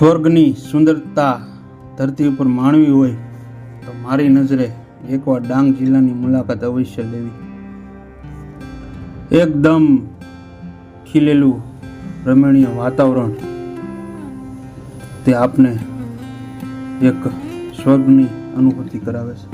સ્વર્ગની સુંદરતા ધરતી ઉપર માણવી હોય તો મારી નજરે એકવાર ડાંગ જિલ્લાની મુલાકાત અવશ્ય લેવી. એકદમ ખીલેલું રમણીય વાતાવરણ તે આપને એક સ્વર્ગની અનુભૂતિ કરાવે છે.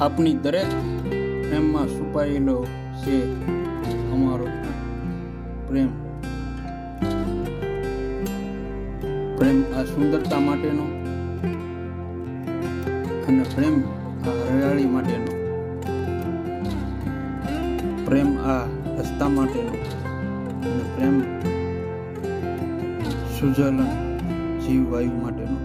આપની દરેક પ્રેમમાં છુપાયેલો છે અમારો પ્રેમ. પ્રેમ આ સુંદરતા માટેનો અને પ્રેમ આ હરિયાળી માટેનો, પ્રેમ આ રસ્તા માટેનો અને પ્રેમ સુજલન જીવવાયુ માટેનો.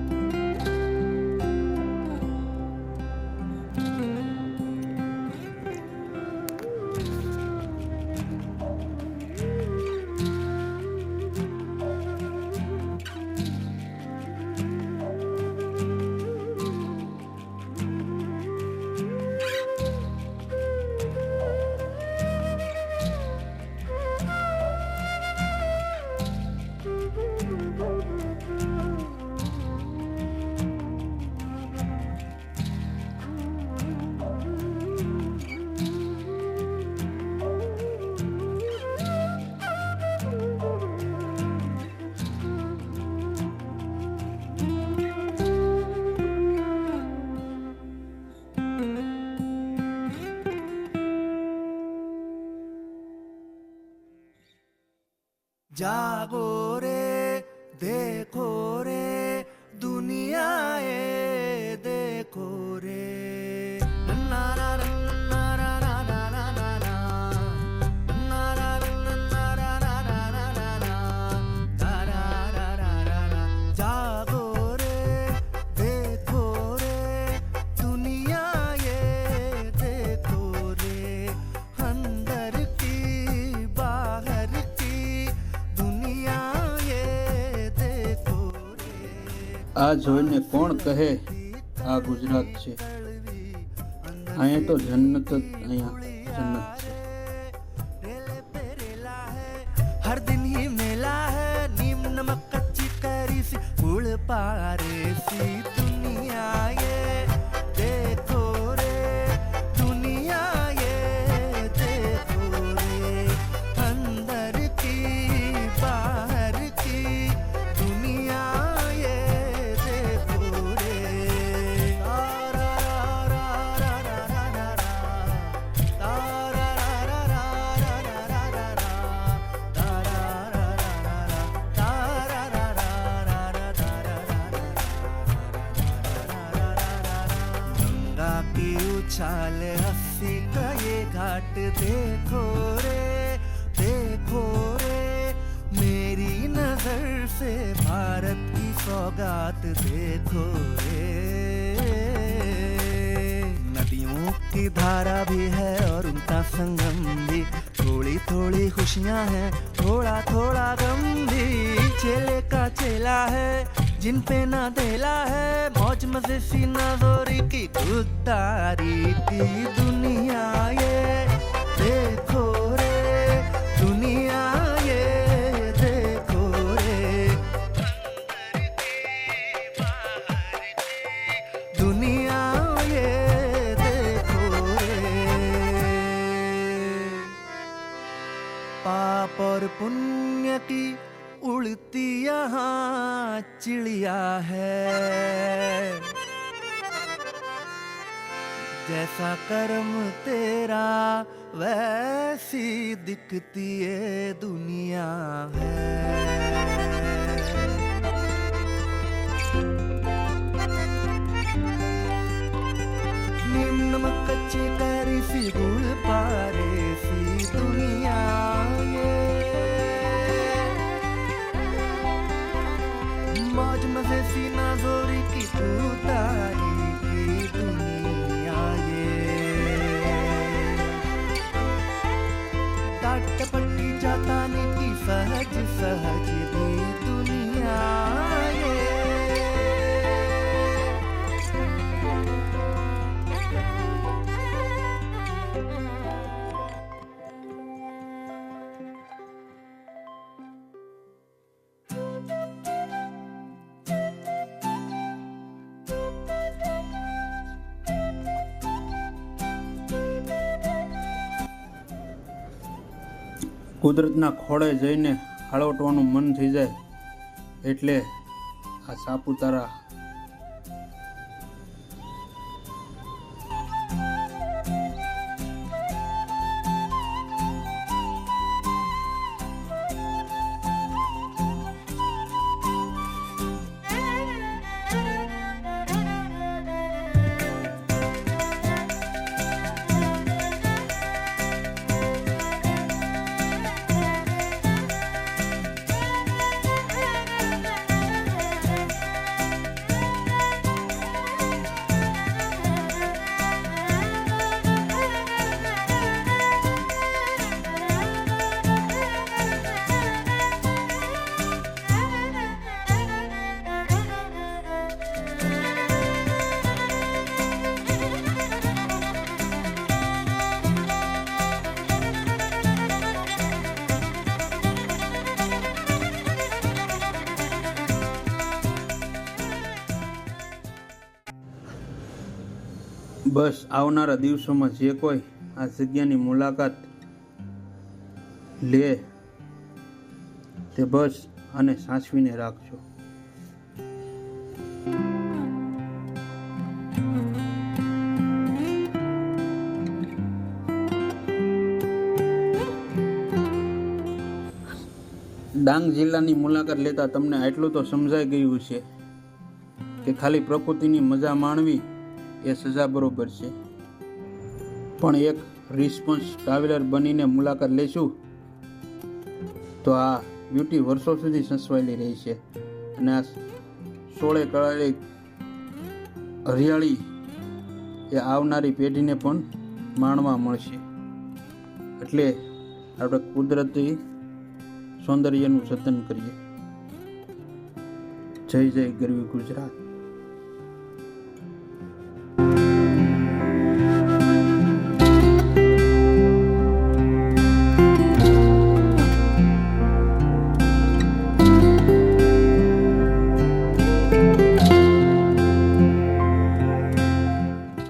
जागो रे देखो रे दुनिया ए देखो रे ना ना ना ना ना ना ना ना ना ना ना ना ना ना ना. जागो रे देखो रे दुनिया ये देखो रे अंदर की बाहर આ જોઈને કોણ કહે આ ગુજરાત છે, અહીંયા તો જન્નત જ અહીંયા જન્નત છે. हर दिन ही मेला है नीम नमक कच्ची कैरी सी गुड़ पारे सी दुनिया ये देखो रे दुनिया ये देखो रे अंदर की बाहर की दुनिया ये देखो रे. गंगा की उछाल हंसी का ये घाट देखो रे मेरी नजर से भारत की सौगात देखो रे. नदियों की धारा भी है और उनका संगम भी, थोड़ी थोड़ी खुशियां हैं थोड़ा थोड़ा गम भी. चेले का चेला है जिन पे ना देला है, मौज मजे सी नजोरी की खुददारी की दुनिया ये देखो रे दुनिया ये देखो रे दुनिया ये देखो रे. पाप और पुण्य की उड़ती यहाँ चिड़िया है, जैसा कर्म तेरा वैसी दिखती ये दुनिया है। निम्न कच्चे करी सी गुड़ पारे सी दुनिया ये, मौज मजे सी नाजोरी की तूतारी की दुनिया ये, टाट पट्टी जातानी की सहज सहज दी दुनिया ये। કુદરતના ખોળે જઈને હાળવટવાનું મન થઈ જાય એટલે આ સાપુતારા બસ આવનારા દિવસોમાં જે કોઈ આ જગ્યાની મુલાકાત લે તે બસ આને સાચવીને રાખજો. ડાંગ જિલ્લાની મુલાકાત લેતા તમને આટલું તો સમજાઈ ગયું છે કે ખાલી પ્રકૃતિની મજા માણવી એ સજા બરોબર છે, પણ એક રિસ્પોન્સ ટ્રાવેલર બનીને મુલાકાત લઈશું તો આ બ્યુટી વર્ષો સુધી સચવાયેલી રહી છે અને આ સોળે કળાએ હરિયાળી એ આવનારી પેઢીને પણ માણવા મળશે. એટલે આપણે કુદરતી સૌંદર્યનું જતન કરીએ. જય જય ગરવી ગુજરાત.